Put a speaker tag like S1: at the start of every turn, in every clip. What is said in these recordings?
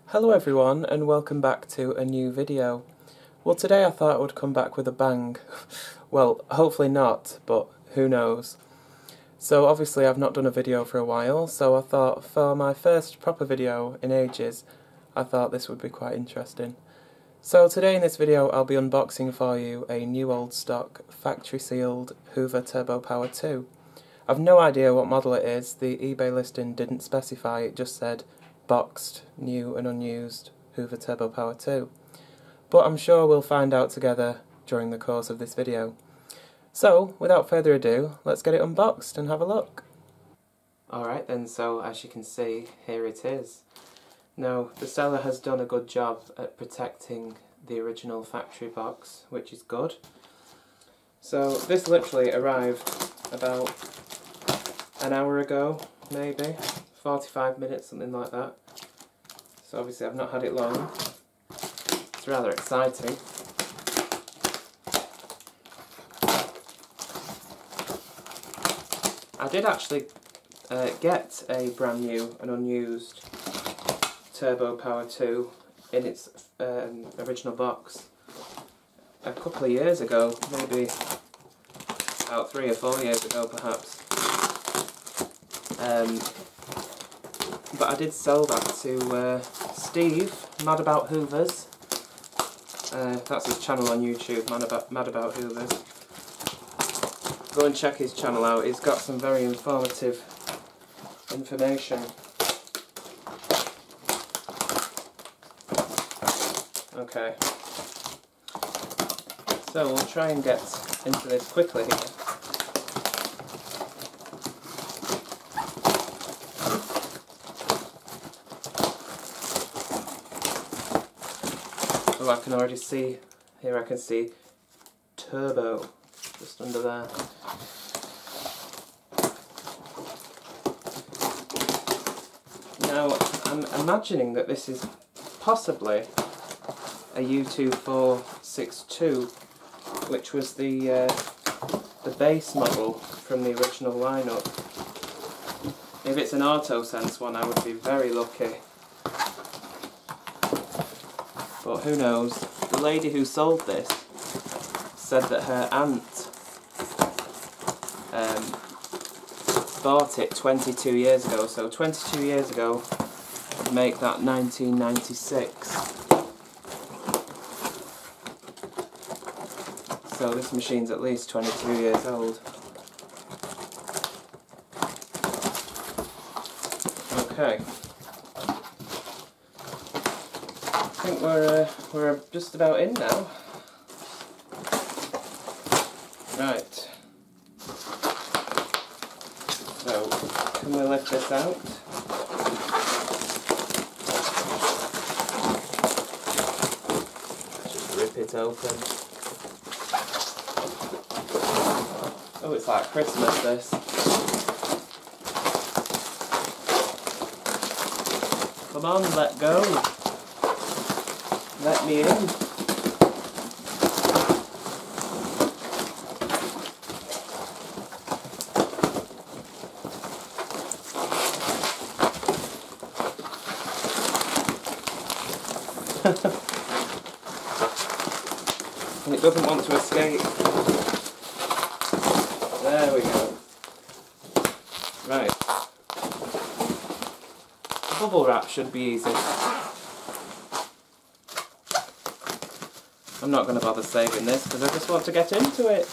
S1: Hello everyone and welcome back to a new video. Well, today I thought I would come back with a bang. Well, hopefully not, but who knows. So obviously I've not done a video for a while, so I thought for my first proper video in ages, I thought this would be quite interesting. So today in this video I'll be unboxing for you a new old stock factory sealed Hoover Turbopower 2. I've no idea what model it is, the eBay listing didn't specify, it just said boxed, new and unused Hoover Turbopower 2. But I'm sure we'll find out together during the course of this video. So, without further ado, let's get it unboxed and have a look. Alright then, so as you can see, here it is. Now, the seller has done a good job at protecting the original factory box, which is good. So, this literally arrived about an hour ago, maybe. 45 minutes, something like that. So obviously I've not had it long. It's rather exciting. I did actually get a brand new and unused Turbopower 2 in its original box a couple of years ago, maybe about 3 or 4 years ago perhaps. But I did sell that to Steve, Mad About Hoovers. That's his channel on YouTube, Mad About Hoovers. Go and check his channel out, he's got some very informative information. Okay. So we'll try and get into this quickly here. Oh, I can already see, here I can see Turbo, just under there. Now, I'm imagining that this is possibly a U2462, which was the base model from the original lineup. If it's an AutoSense one, I would be very lucky. But who knows? The lady who sold this said that her aunt bought it 22 years ago. So 22 years ago would make that 1996. So this machine's at least 22 years old. Okay. I think we're just about in now. Right. So, can we lift this out? Just rip it open. Oh, it's like Christmas, this. Come on, let go. Let me in. And it doesn't want to escape. There we go. Right. The bubble wrap should be easy. I'm not going to bother saving this because I just want to get into it.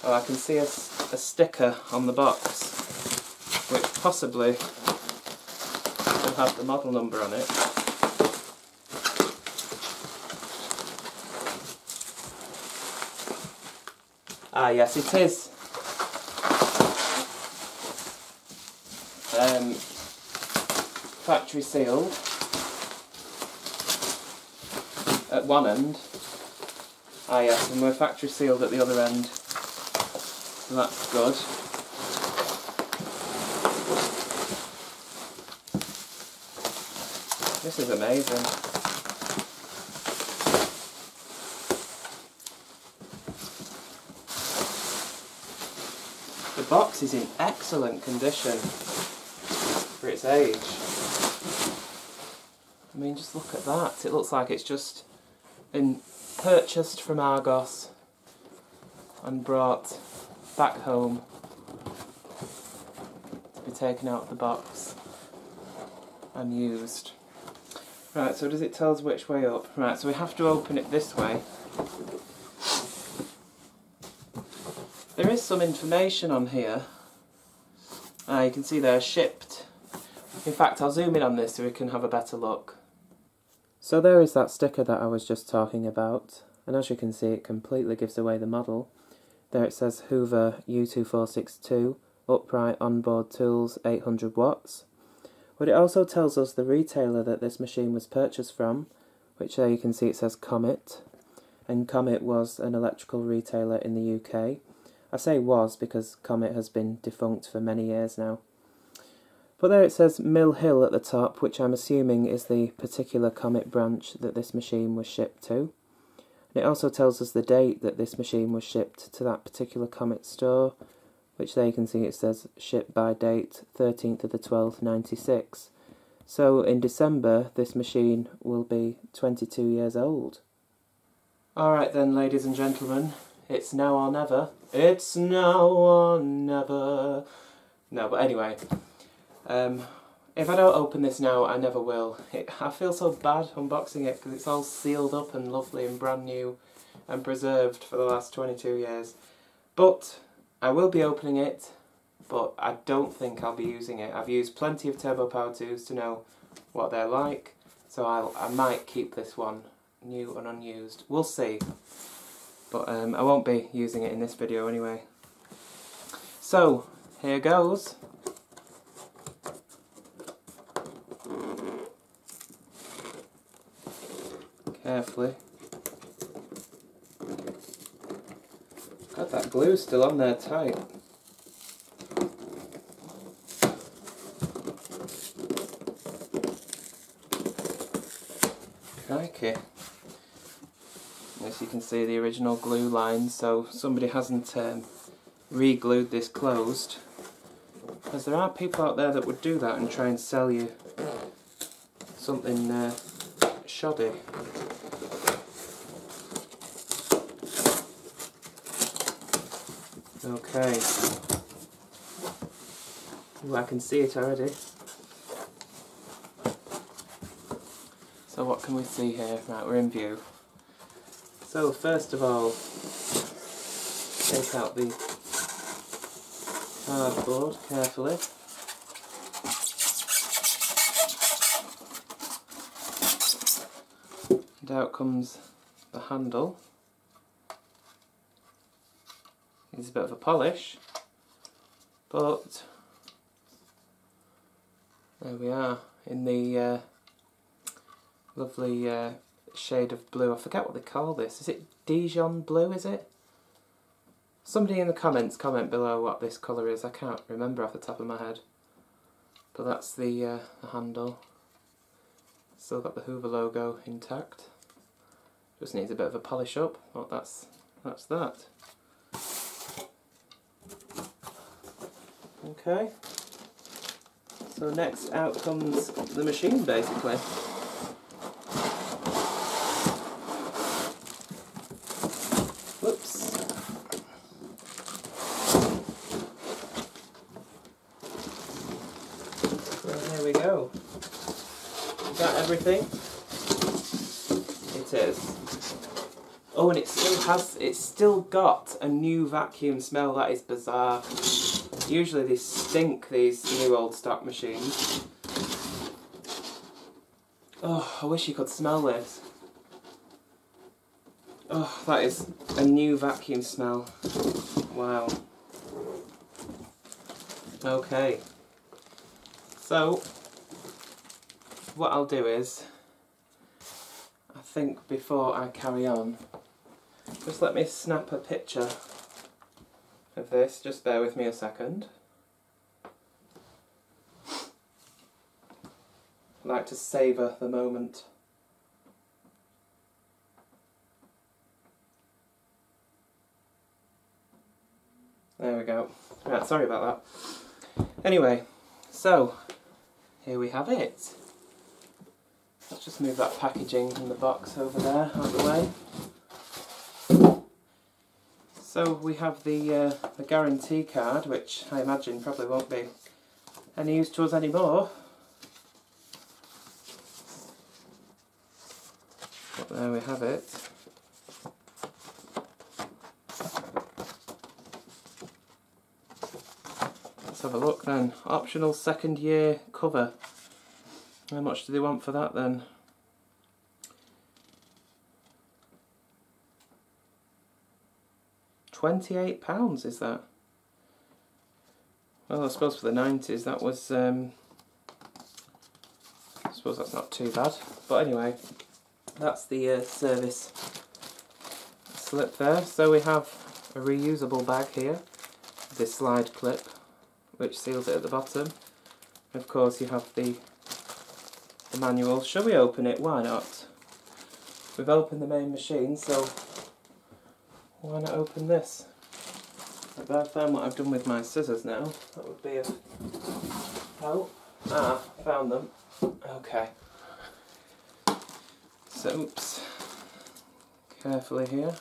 S1: Oh, I can see a sticker on the box which possibly will have the model number on it. Ah yes, it is. Factory sealed at one end. Ah yes, and we're factory sealed at the other end. So that's good. This is amazing. The box is in excellent condition. for its age. I mean, just look at that. It looks like it's just been purchased from Argos and brought back home to be taken out of the box and used. Right, so does it tell us which way up? Right, so we have to open it this way. There is some information on here. You can see they're shipped. In fact, I'll zoom in on this so we can have a better look. So there is that sticker that I was just talking about, and as you can see it completely gives away the model. There it says Hoover U2462, upright onboard tools 800 watts. But it also tells us the retailer that this machine was purchased from, which there you can see it says Comet, and Comet was an electrical retailer in the UK. I say was because Comet has been defunct for many years now. But there it says Mill Hill at the top, which I'm assuming is the particular Comet branch that this machine was shipped to. And it also tells us the date that this machine was shipped to that particular Comet store, which there you can see it says shipped by date 13th of the 12th, 96. So in December this machine will be 22 years old. Alright then, ladies and gentlemen, it's now or never. It's now or never. No, but anyway, if I don't open this now, I never will. I feel so bad unboxing it because it's all sealed up and lovely and brand new and preserved for the last 22 years. But I will be opening it, but I don't think I'll be using it. I've used plenty of Turbopower 2s to know what they're like, so I might keep this one new and unused. We'll see. But I won't be using it in this video anyway. So, here goes. Carefully. God, that glue's still on there tight. Crikey. As you can see, the original glue lines, so somebody hasn't re-glued this closed. Because there are people out there that would do that and try and sell you something shoddy. Okay. Ooh, I can see it already. So what can we see here? Right, we're in view. So first of all, take out the cardboard carefully. And out comes the handle. Needs a bit of a polish, but there we are in the lovely shade of blue. I forget what they call this. Is it Dijon blue, is it? Somebody in the comments comment below what this colour is. I can't remember off the top of my head. But that's the handle. Still got the Hoover logo intact. Just needs a bit of a polish up. Oh, that's that. Okay. So next out comes the machine, basically. Whoops. So here we go. Is that everything? It is. Oh, and it's still got a new vacuum smell. That is bizarre. Usually they stink, these new old stock machines. Oh, I wish you could smell this. Oh, that is a new vacuum smell. Wow. Okay. So, what I'll do is, I think before I carry on, just let me snap a picture of this. Just bear with me a second. I like to savour the moment. There we go. Right, sorry about that. Anyway, so here we have it. Let's just move that packaging in the box over there out of the way. So we have the guarantee card, which I imagine probably won't be any use to us anymore. But there we have it. Let's have a look then. Optional second year cover. How much do they want for that then? £28 is that? Well, I suppose for the 90s that was, I suppose that's not too bad. But anyway, that's the service slip there. So we have a reusable bag here, this slide clip, which seals it at the bottom. Of course you have the manual. Shall we open it? Why not? We've opened the main machine, so why not open this? If I found what I've done with my scissors now, that would be of help. Ah, found them. Okay. So, oops. Carefully here.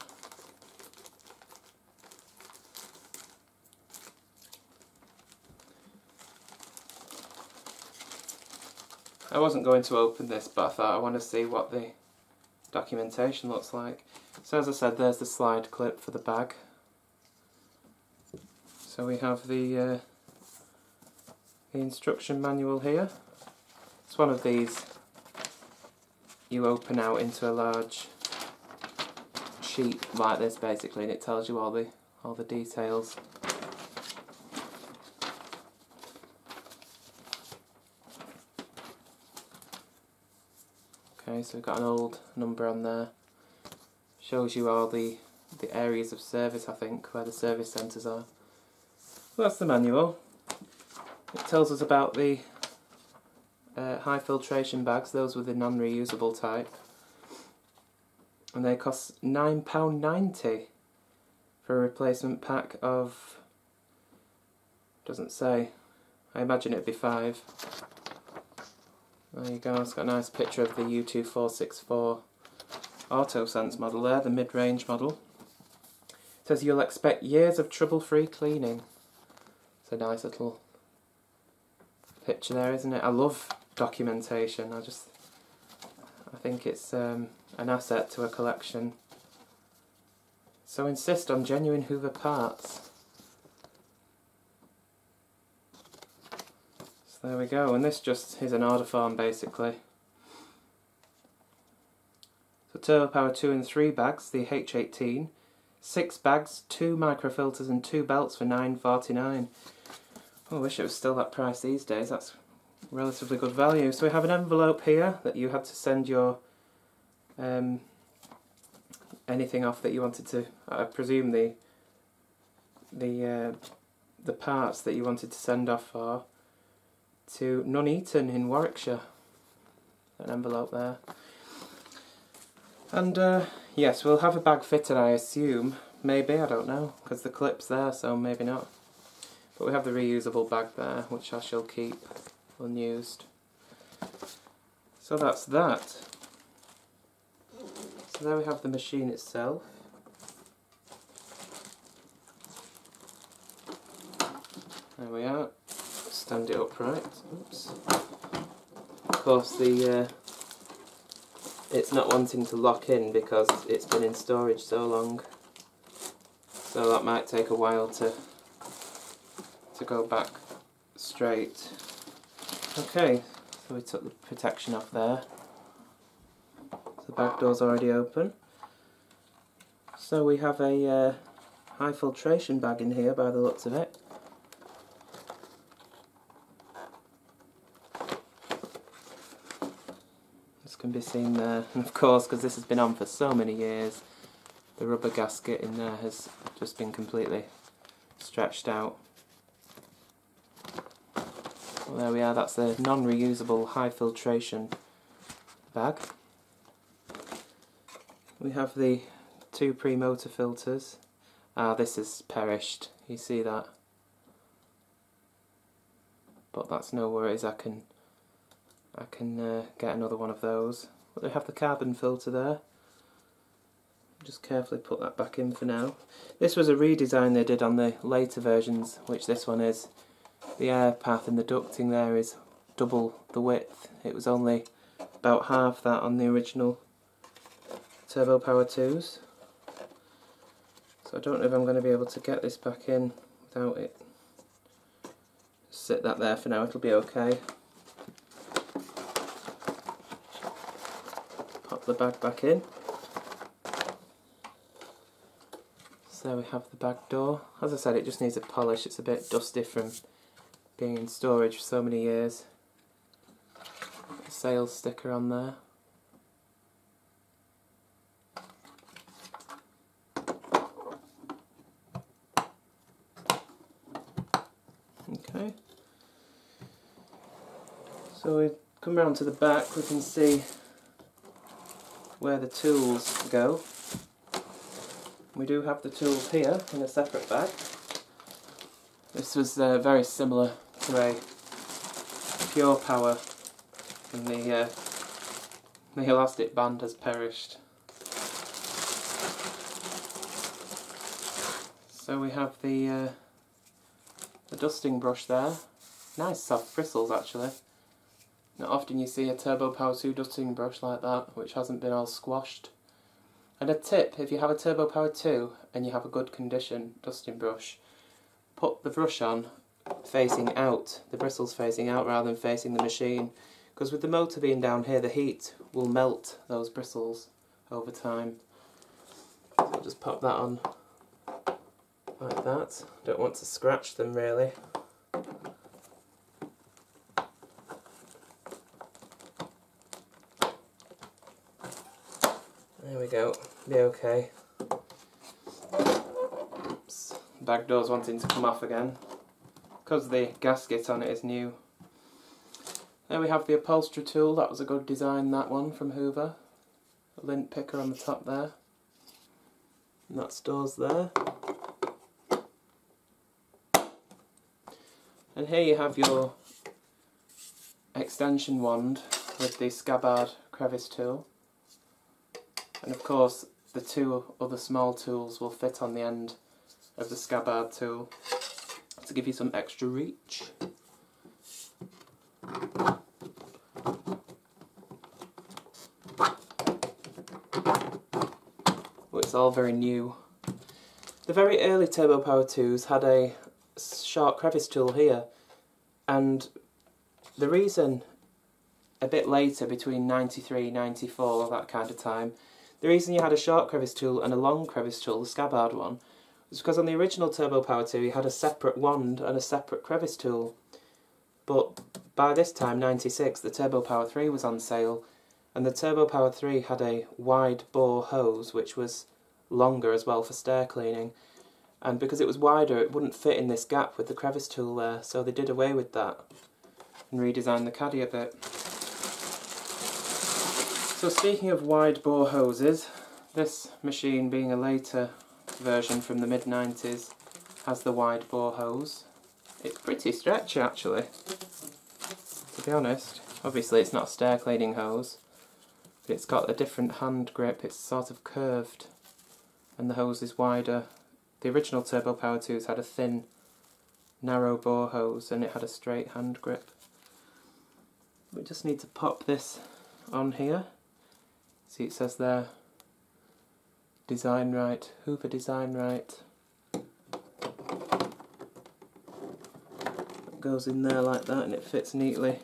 S1: I wasn't going to open this, but I thought I want to see what the documentation looks like. So as I said, there's the slide clip for the bag. So we have the instruction manual here. It's one of these you open out into a large sheet like this basically, and it tells you all the details. Okay, so we've got an old number on there. Shows you all the areas of service, I think, where the service centres are. Well, that's the manual. It tells us about the high filtration bags, those with the non-reusable type. And they cost £9.90 for a replacement pack of, doesn't say, I imagine it'd be 5. There you go, it's got a nice picture of the U2464 AutoSense model there, the mid-range model. It says you'll expect years of trouble-free cleaning. It's a nice little picture there, isn't it? I love documentation. I think it's an asset to a collection. So insist on genuine Hoover parts. So there we go, and this just is an order form basically. So Turbopower 2 and 3 bags, the H18. 6 bags, 2 microfilters and 2 belts for £9.49. Oh, I wish it was still that price these days. That's relatively good value. So we have an envelope here that you had to send your anything off that you wanted to. I presume the parts that you wanted to send off for to Nuneaton in Warwickshire. An envelope there. And yes, we'll have a bag fitted, I assume. Maybe, I don't know, because the clip's there, so maybe not. But we have the reusable bag there, which I shall keep unused. So that's that. So there we have the machine itself. There we are. Stand it upright. Oops. Of course, it's not wanting to lock in because it's been in storage so long. So that might take a while to go back straight. Okay, so we took the protection off there. The back door's already open. So we have a high filtration bag in here by the looks of it. This can be seen there, and of course, because this has been on for so many years, the rubber gasket in there has just been completely stretched out. Well, there we are, that's the non-reusable high filtration bag. We have the 2 Premotor filters. Ah, this has perished, you see that? But that's no worries, I can I can get another one of those. But they have the carbon filter there. Just carefully put that back in for now. This was a redesign they did on the later versions, which this one is. The air path and the ducting there is double the width. It was only about half that on the original Turbopower 2s. So I don't know if I'm going to be able to get this back in without it. Just sit that there for now, it'll be okay. Pop the bag back in. So we have the bag door. As I said, it just needs a polish. It's a bit dusty from being in storage for so many years. A sales sticker on there. Okay. So we come round to the back, we can see where the tools go. We do have the tools here in a separate bag. This was very similar to a Pure Power, and the elastic band has perished. So we have the dusting brush there. Nice soft bristles actually. Not often you see a Turbopower 2 dusting brush like that, which hasn't been all squashed. And a tip, if you have a Turbopower 2 and you have a good condition dusting brush, put the brush on facing out, the bristles facing out rather than facing the machine, because with the motor being down here the heat will melt those bristles over time. So I'll just pop that on like that. Don't want to scratch them really. There we go, be okay. Oops. Bag door's wanting to come off again, because the gasket on it is new. There we have the upholstery tool. That was a good design, that one, from Hoover. A lint picker on the top there. And that stores there. And here you have your extension wand with the scabbard crevice tool. And of course the two other small tools will fit on the end of the scabbard tool to give you some extra reach. Well, it's all very new. The very early Turbopower 2s had a sharp crevice tool here, and the reason a bit later, between 93, 94, that kind of time, the reason you had a short crevice tool and a long crevice tool, the scabbard one, was because on the original Turbopower 2 you had a separate wand and a separate crevice tool. But by this time, 96, the Turbopower 3 was on sale, and the Turbopower 3 had a wide bore hose which was longer as well for stair cleaning, and because it was wider it wouldn't fit in this gap with the crevice tool there, so they did away with that and redesigned the caddy a bit. So speaking of wide bore hoses, this machine, being a later version from the mid-90s, has the wide bore hose. It's pretty stretchy actually, to be honest. Obviously it's not a stair cleaning hose, but it's got a different hand grip, it's sort of curved and the hose is wider. The original Turbopower 2s had a thin, narrow bore hose and it had a straight hand grip. We just need to pop this on here. See, it says there, Design Right, Hoover Design Right. It goes in there like that and it fits neatly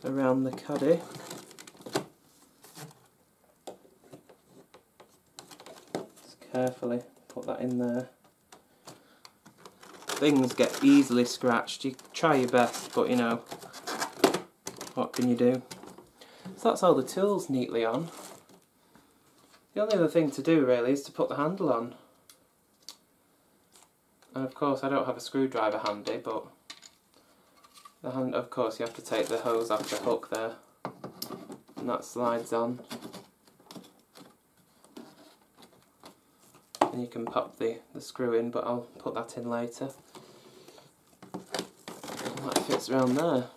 S1: around the caddy. Just carefully put that in there. Things get easily scratched, you try your best, but you know, what can you do? So that's all the tools neatly on. The only other thing to do really is to put the handle on. And of course I don't have a screwdriver handy, but of course you have to take the hose off the hook there, and that slides on. And you can pop the screw in, but I'll put that in later. And that fits around there.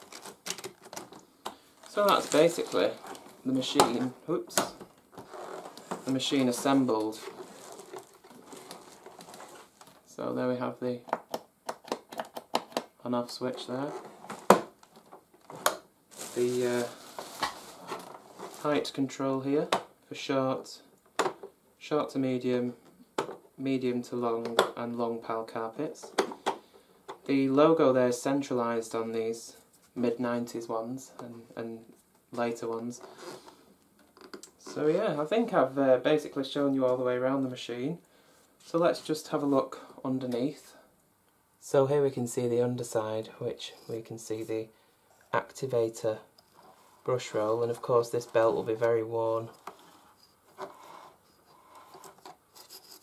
S1: So that's basically the machine, the machine assembled. So there we have the on-off switch there. The height control here for short to medium, medium to long and long pal carpets. The logo there is centralised on these mid-90s ones and later ones. So yeah, I think I've basically shown you all the way around the machine. So let's just have a look underneath. So here we can see the underside, which we can see the activator brush roll, and of course this belt will be very worn.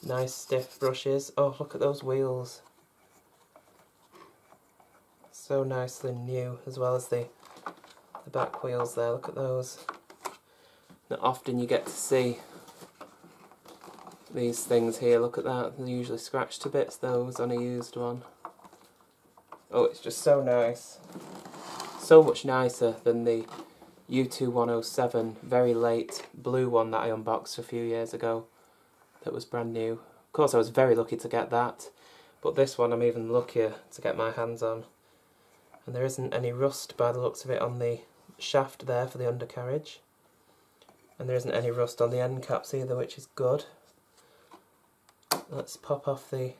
S1: Nice stiff brushes. Oh, look at those wheels. So nicely new, as well as the back wheels there. Look at those. Not often you get to see these things here. Look at that. They're usually scratched to bits, those, on a used one. Oh, it's just so nice. So much nicer than the U2107 very late blue one that I unboxed a few years ago. That was brand new. Of course I was very lucky to get that, but this one I'm even luckier to get my hands on. And there isn't any rust by the looks of it on the shaft there for the undercarriage. And there isn't any rust on the end caps either, which is good. Let's pop off the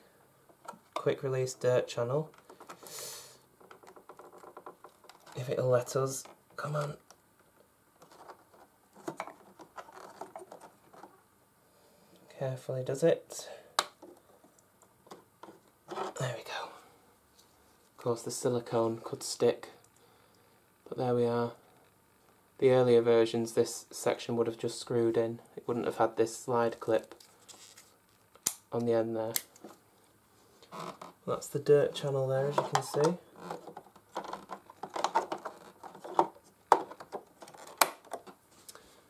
S1: quick release dirt channel. If it'll let us. Come on. Carefully does it. There we go. Of course the silicone could stick, but there we are. The earlier versions, this section would have just screwed in. It wouldn't have had this slide clip on the end there. That's the dirt channel there, as you can see.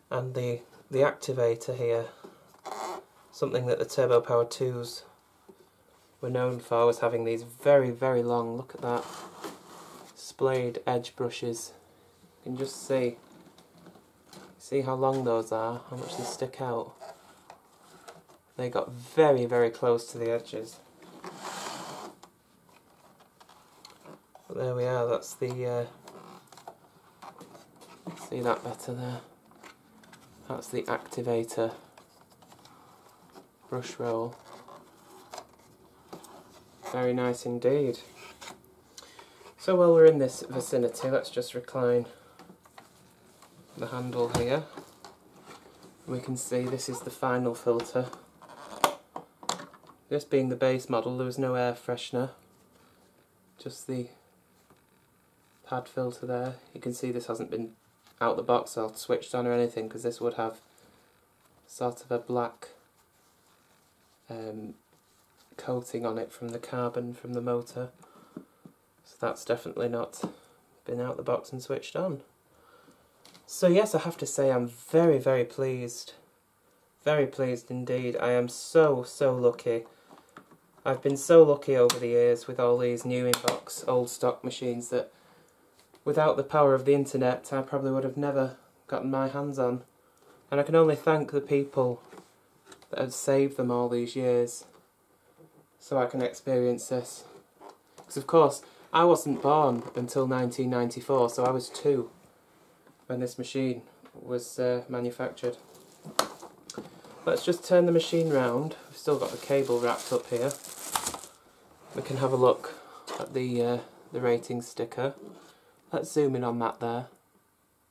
S1: And the activator here, something that the Turbopower 2s were known for, was having these very, very long, look at that, splayed edge brushes. You can just see how long those are, how much they stick out. They got very, very close to the edges. But there we are, that's the, see that better there? That's the activator brush roll. Very nice indeed. So while we're in this vicinity, let's just recline the handle here. We can see this is the final filter. This being the base model, there was no air freshener, just the pad filter there. You can see this hasn't been out the box or switched on or anything, because this would have sort of a black coating on it from the carbon from the motor. So that's definitely not been out the box and switched on. So yes, I have to say I'm very, very pleased. Very pleased indeed. I am so, so lucky. I've been so lucky over the years with all these new in-box, old stock machines that without the power of the internet I probably would have never gotten my hands on. And I can only thank the people that have saved them all these years so I can experience this. Because of course, I wasn't born until 1994, so I was 2 when this machine was manufactured. Let's just turn the machine round. We've still got the cable wrapped up here. We can have a look at the rating sticker. Let's zoom in on that there.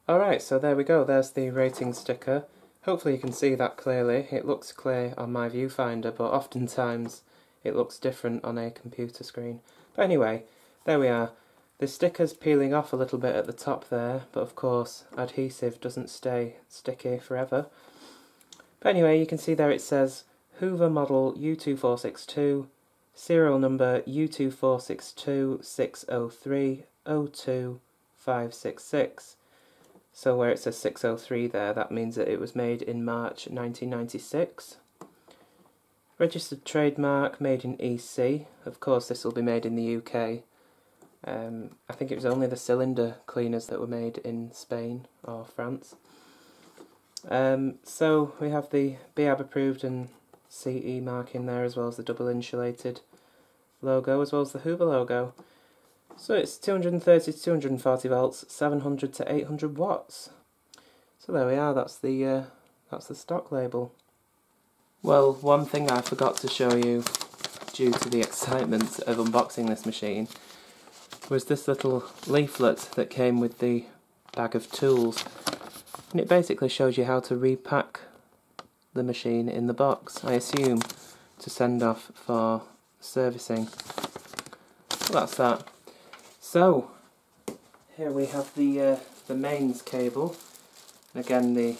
S1: Alright, so there we go, there's the rating sticker. Hopefully you can see that clearly. It looks clear on my viewfinder, but oftentimes it looks different on a computer screen. But anyway, there we are. The sticker's peeling off a little bit at the top there, but of course adhesive doesn't stay sticky forever. But anyway, you can see there it says Hoover model U2462, serial number U246260302566. So where it says 603 there, that means that it was made in March 1996. Registered trademark, made in EC. Of course this will be made in the UK. I think it was only the cylinder cleaners that were made in Spain or France. So we have the BAB approved and CE marking there, as well as the double insulated logo, as well as the Hoover logo. So it's 230 to 240 volts, 700 to 800 watts. So there we are, that's the stock label. Well, one thing I forgot to show you, due to the excitement of unboxing this machine, was this little leaflet that came with the bag of tools. And it basically shows you how to repack the machine in the box, I assume to send off for servicing. Well, that's that. So, here we have the mains cable. Again, the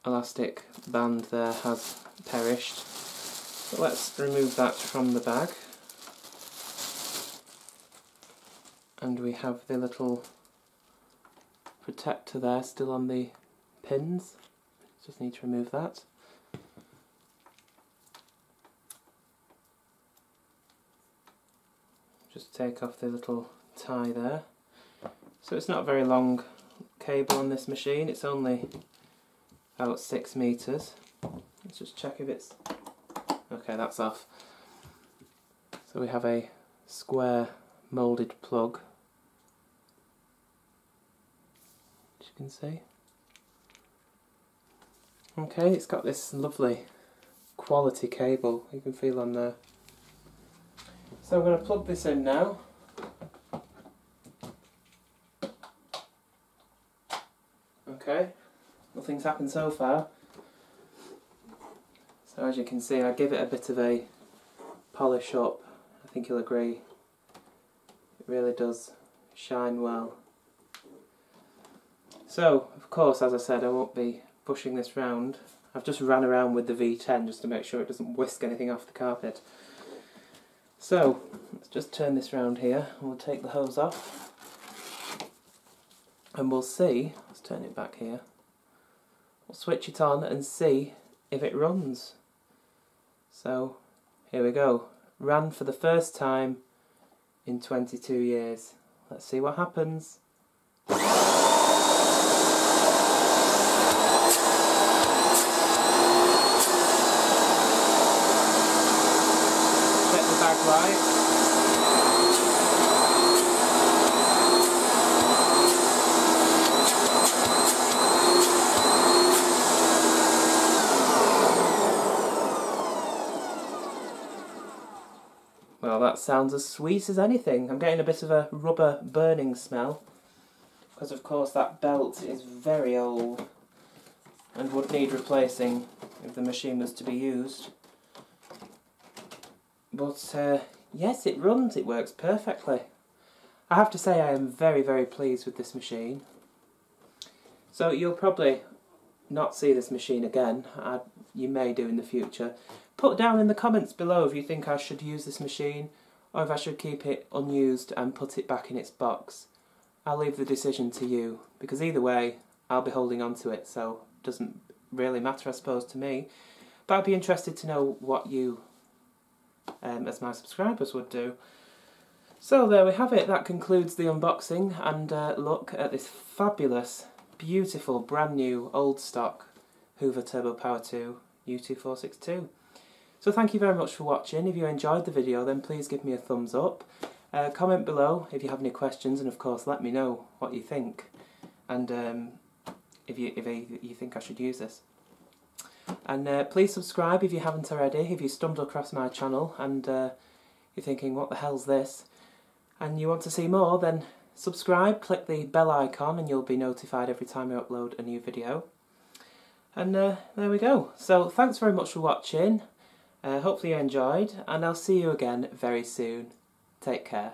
S1: elastic band there has perished. So let's remove that from the bag. And we have the little protector there still on the pins. Just need to remove that. Just take off the little tie there. So it's not a very long cable on this machine, it's only about 6 meters. Let's just check if it's... okay, that's off. So we have a square moulded plug, as you can see. Okay, it's got this lovely quality cable, you can feel on there. So I'm going to plug this in now. Okay, nothing's happened so far. So as you can see, I give it a bit of a polish up. I think you'll agree. It really does shine well. So, of course, as I said, I won't be pushing this round. I've just ran around with the V10 just to make sure it doesn't whisk anything off the carpet. So, let's just turn this round here, and we'll take the hose off. And we'll see, let's turn it back here. We'll switch it on and see if it runs. So, here we go. Ran for the first time in 22 years. Let's see what happens. Check the bag light. Well, that sounds as sweet as anything. I'm getting a bit of a rubber burning smell, because of course that belt is very old and would need replacing if the machine was to be used. But yes, it runs, it works perfectly. I have to say I am very, very pleased with this machine. So you'll probably not see this machine again. You may do in the future. Put down in the comments below if you think I should use this machine, or if I should keep it unused and put it back in its box. I'll leave the decision to you, because either way I'll be holding on to it, so it doesn't really matter, I suppose, to me. But I'd be interested to know what you, as my subscribers, would do. So there we have it. That concludes the unboxing and look at this fabulous, beautiful, brand new, old stock Hoover Turbopower 2 U2462. So thank you very much for watching. If you enjoyed the video, then please give me a thumbs up. Comment below if you have any questions, and of course let me know what you think, and if you think I should use this. And please subscribe if you haven't already. If you stumbled across my channel and you're thinking, what the hell's this, and you want to see more, then subscribe, click the bell icon, and you'll be notified every time I upload a new video. And there we go. So thanks very much for watching. Hopefully you enjoyed, and I'll see you again very soon. Take care.